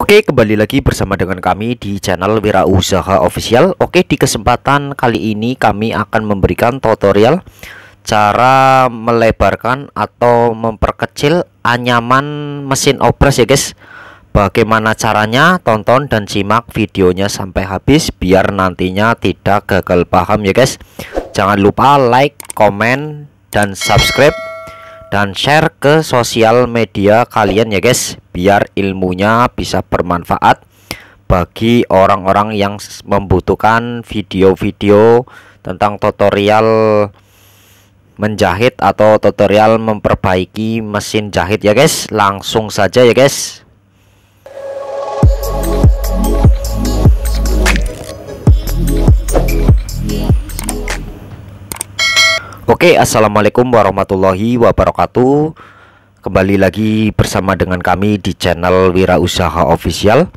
Oke, kembali lagi bersama dengan kami di channel Wirausaha Official. Oke, di kesempatan kali ini kami akan memberikan tutorial cara melebarkan atau memperkecil anyaman mesin obras ya guys. Bagaimana caranya? Tonton dan simak videonya sampai habis biar nantinya tidak gagal paham ya guys. Jangan lupa like, komen, dan subscribe dan share ke sosial media kalian ya guys, biar ilmunya bisa bermanfaat bagi orang-orang yang membutuhkan video-video tentang tutorial menjahit atau tutorial memperbaiki mesin jahit ya guys. Langsung saja ya guys. Oke, assalamualaikum warahmatullahi wabarakatuh. Kembali lagi bersama dengan kami di channel Wirausaha Official.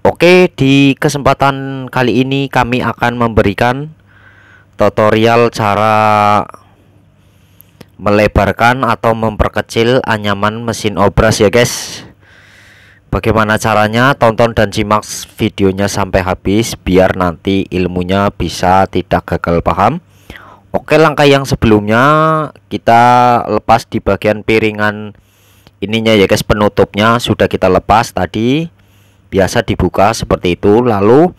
Oke, di kesempatan kali ini kami akan memberikan tutorial cara melebarkan atau memperkecil anyaman mesin obras ya guys. Bagaimana caranya? Tonton dan simak videonya sampai habis biar nanti ilmunya bisa tidak gagal paham. Oke, langkah yang sebelumnya kita lepas di bagian piringan ininya ya guys, penutupnya sudah kita lepas tadi, biasa dibuka seperti itu. Lalu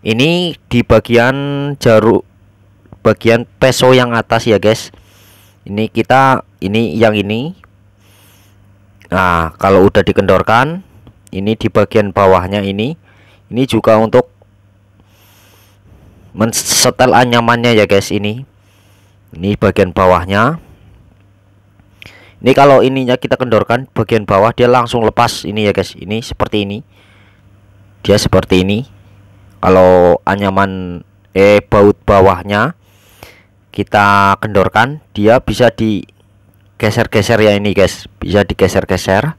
ini di bagian jarum, bagian peso yang atas ya guys, ini kita yang ini. Nah, kalau udah dikendorkan, ini di bagian bawahnya ini juga untuk mensetel anyamannya ya guys. Ini bagian bawahnya. Ini kalau ininya kita kendorkan bagian bawah, dia langsung lepas ini ya guys. Ini seperti ini. Dia seperti ini. Kalau anyaman baut bawahnya kita kendorkan, dia bisa digeser-geser ya ini guys. Bisa digeser-geser.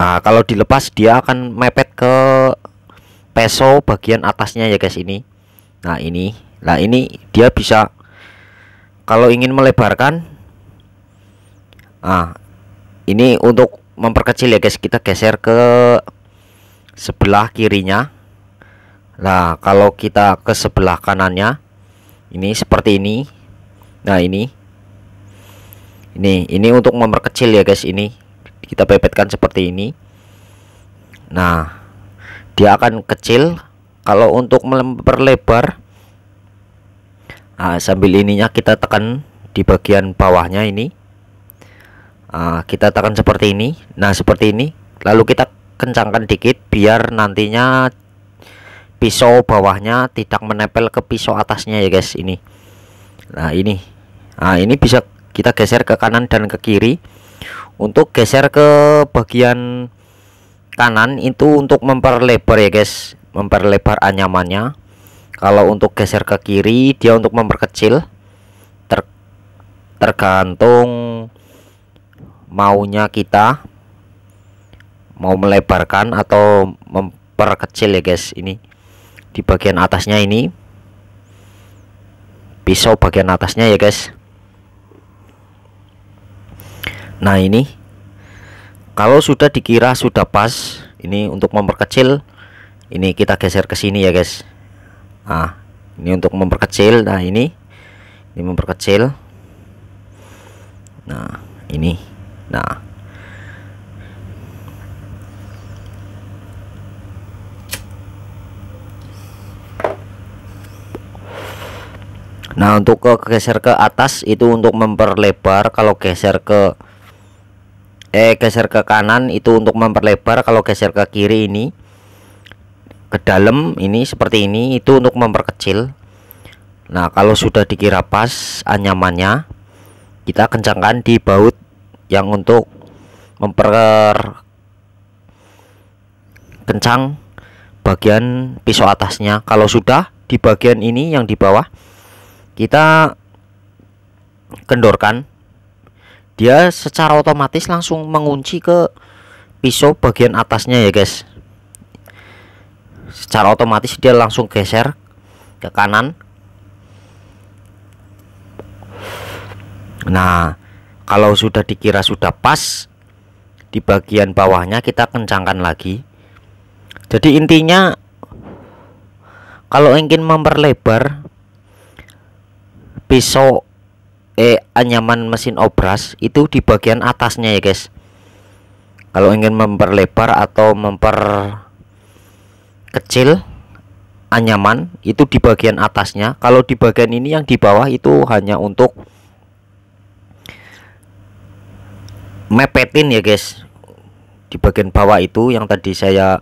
Nah, kalau dilepas dia akan mepet ke peso bagian atasnya ya guys ini. Nah ini dia bisa, kalau ingin melebarkan, ini untuk memperkecil ya guys, kita geser ke sebelah kirinya. Nah, kalau kita ke sebelah kanannya, ini seperti ini. Nah ini untuk memperkecil ya guys. Ini kita pepetkan seperti ini. Nah, dia akan kecil. Kalau untuk memperlebar, sambil ininya kita tekan di bagian bawahnya ini, kita tekan seperti ini. Nah seperti ini, lalu kita kencangkan dikit biar nantinya pisau bawahnya tidak menempel ke pisau atasnya ya guys. Nah ini bisa kita geser ke kanan dan ke kiri. Untuk geser ke bagian kanan itu untuk memperlebar ya guys, memperlebar anyamannya. Kalau untuk geser ke kiri dia untuk memperkecil, tergantung maunya kita, mau melebarkan atau memperkecil ya guys. Ini di bagian atasnya, ini pisau bagian atasnya ya guys. Nah ini kalau sudah dikira sudah pas, ini untuk memperkecil, ini kita geser ke sini ya guys. Ini untuk memperkecil. Nah ini memperkecil. Nah ini. Nah untuk geser ke atas itu untuk memperlebar. Kalau geser ke kanan itu untuk memperlebar. Kalau geser ke kiri ini ke dalam, ini seperti ini, itu untuk memperkecil. Nah kalau sudah dikira pas anyamannya, kita kencangkan di baut yang untuk memperkencang bagian pisau atasnya. Kalau sudah di bagian ini yang di bawah, kita kendorkan, dia secara otomatis langsung mengunci ke pisau bagian atasnya ya guys. Secara otomatis dia langsung geser ke kanan. Nah kalau sudah dikira sudah pas, di bagian bawahnya kita kencangkan lagi. Jadi intinya kalau ingin memperlebar pisau anyaman mesin obras itu di bagian atasnya ya guys. Kalau ingin memperlebar atau memperkecil anyaman itu di bagian atasnya. Kalau di bagian ini yang di bawah itu hanya untuk mepetin ya guys. Di bagian bawah itu yang tadi saya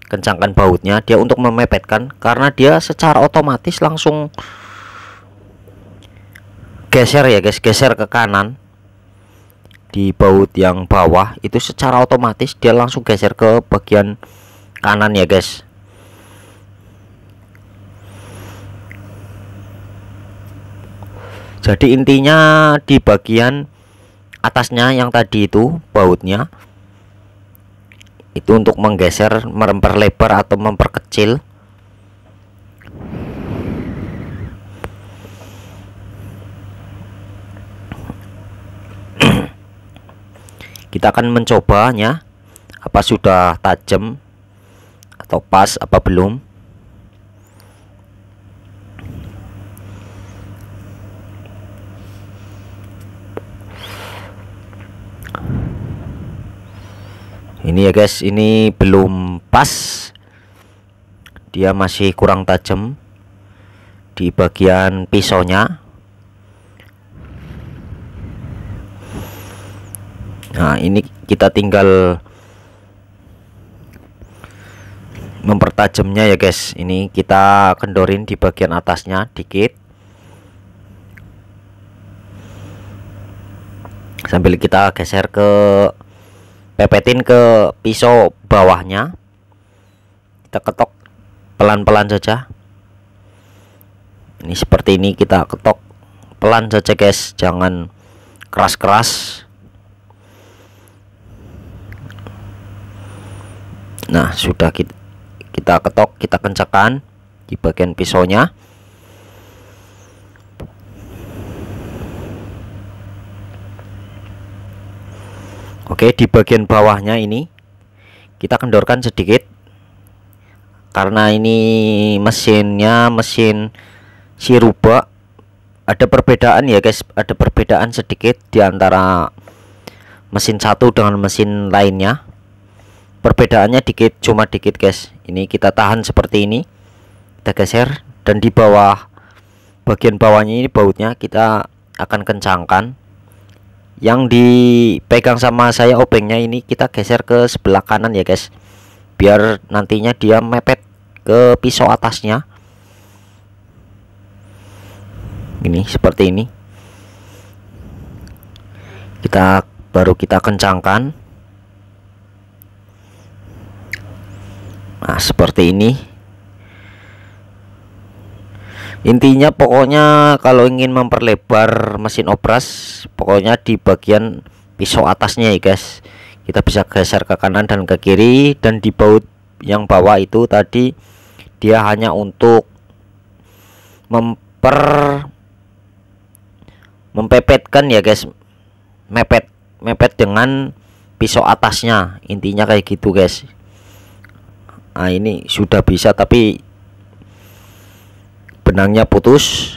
kencangkan bautnya, dia untuk memepetkan, karena dia secara otomatis langsung geser ya guys, geser ke kanan. Di baut yang bawah itu secara otomatis dia langsung geser ke bagian kanan ya guys. Jadi intinya di bagian atasnya yang tadi itu bautnya itu untuk menggeser, memperlebar atau memperkecil. Kita akan mencobanya apa sudah tajam atau pas apa belum. Ini ya guys, ini belum pas, dia masih kurang tajam di bagian pisaunya. Nah ini kita tinggal mempertajamnya ya guys. Ini kita kendorin di bagian atasnya dikit, sambil kita geser ke pepetin ke pisau bawahnya. Kita ketok pelan-pelan saja. Ini seperti ini, kita ketok pelan saja guys, jangan keras-keras. Nah sudah kita ketok, kita kencangkan di bagian pisaunya. Oke, di bagian bawahnya ini kita kendorkan sedikit, karena ini mesinnya mesin Shiruba. Ada perbedaan ya guys, ada perbedaan sedikit di antara mesin satu dengan mesin lainnya. Perbedaannya dikit, cuma dikit guys. Ini kita tahan seperti ini, kita geser, dan di bawah bagian bawahnya ini bautnya kita akan kencangkan. Yang dipegang sama saya obengnya ini kita geser ke sebelah kanan ya guys, biar nantinya dia mepet ke pisau atasnya. Ini seperti ini, kita baru kita kencangkan. Nah seperti ini. Intinya pokoknya kalau ingin memperlebar mesin obras, pokoknya di bagian pisau atasnya ya guys, kita bisa geser ke kanan dan ke kiri. Dan di baut yang bawah itu tadi dia hanya untuk mempepetkan ya guys, mepet dengan pisau atasnya. Intinya kayak gitu guys. Nah ini sudah bisa, tapi benangnya putus.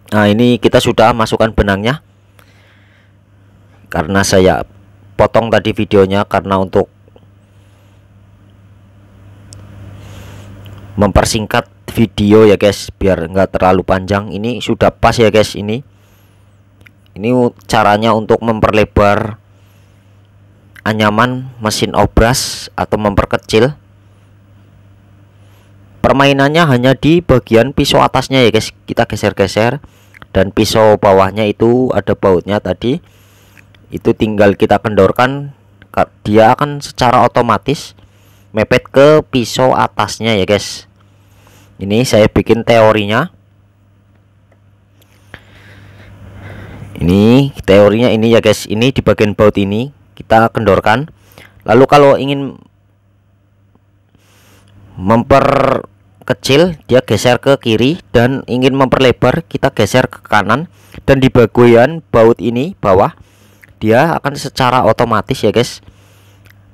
Nah ini kita sudah masukkan benangnya, karena saya potong tadi videonya karena untuk mempersingkat video ya guys, biar enggak terlalu panjang. Ini sudah pas ya guys. Ini caranya untuk memperlebar anyaman mesin obras atau memperkecil. Permainannya hanya di bagian pisau atasnya ya guys, kita geser-geser, dan pisau bawahnya itu ada bautnya tadi, itu tinggal kita kendorkan, dia akan secara otomatis mepet ke pisau atasnya ya guys. Ini saya bikin teorinya. Ini teorinya ini ya guys. Ini di bagian baut ini kita kendorkan. Lalu kalau ingin memperkecil, dia geser ke kiri, dan ingin memperlebar kita geser ke kanan. Dan di bagian baut ini bawah dia akan secara otomatis ya guys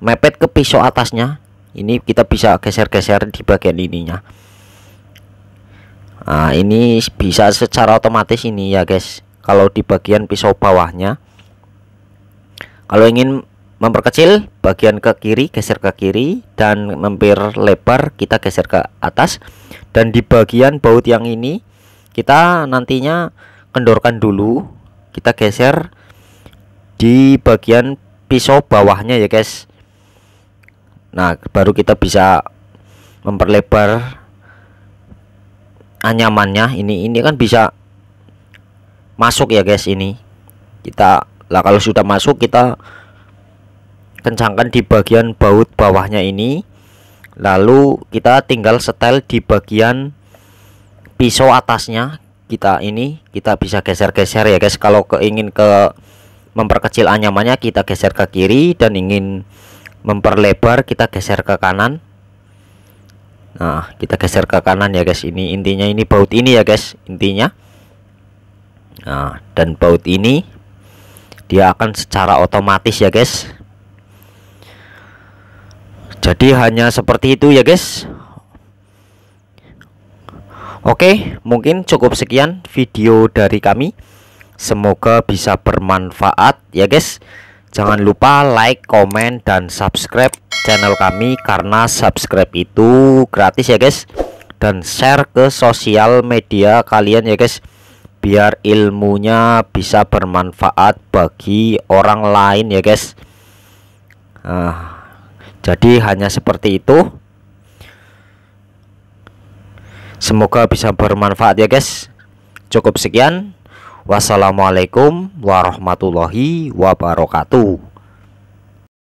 mepet ke pisau atasnya. Ini kita bisa geser-geser di bagian ininya. Nah, ini bisa secara otomatis ini ya guys. Kalau di bagian pisau bawahnya, kalau ingin memperkecil bagian ke kiri, geser ke kiri, dan memperlebar kita geser ke atas. Dan di bagian baut yang ini kita nantinya kendorkan dulu, kita geser di bagian pisau bawahnya ya guys. Nah, baru kita bisa memperlebar anyamannya. Ini kan bisa masuk ya guys. Ini kita lah, kalau sudah masuk kita kencangkan di bagian baut bawahnya ini, lalu kita tinggal setel di bagian pisau atasnya. Kita bisa geser-geser ya guys. Kalau ingin memperkecil anyamannya kita geser ke kiri, dan ingin memperlebar kita geser ke kanan. Nah, kita geser ke kanan ya guys. Ini intinya, ini baut ini ya guys intinya. Nah, dan baut ini dia akan secara otomatis ya guys. Jadi hanya seperti itu ya guys. Oke, mungkin cukup sekian video dari kami. Semoga bisa bermanfaat ya guys. Jangan lupa like, komen, dan subscribe channel kami, karena subscribe itu gratis ya guys. Dan share ke sosial media kalian ya guys, biar ilmunya bisa bermanfaat bagi orang lain ya guys. Jadi hanya seperti itu. Semoga bisa bermanfaat ya guys. Cukup sekian. Wassalamualaikum warahmatullahi wabarakatuh.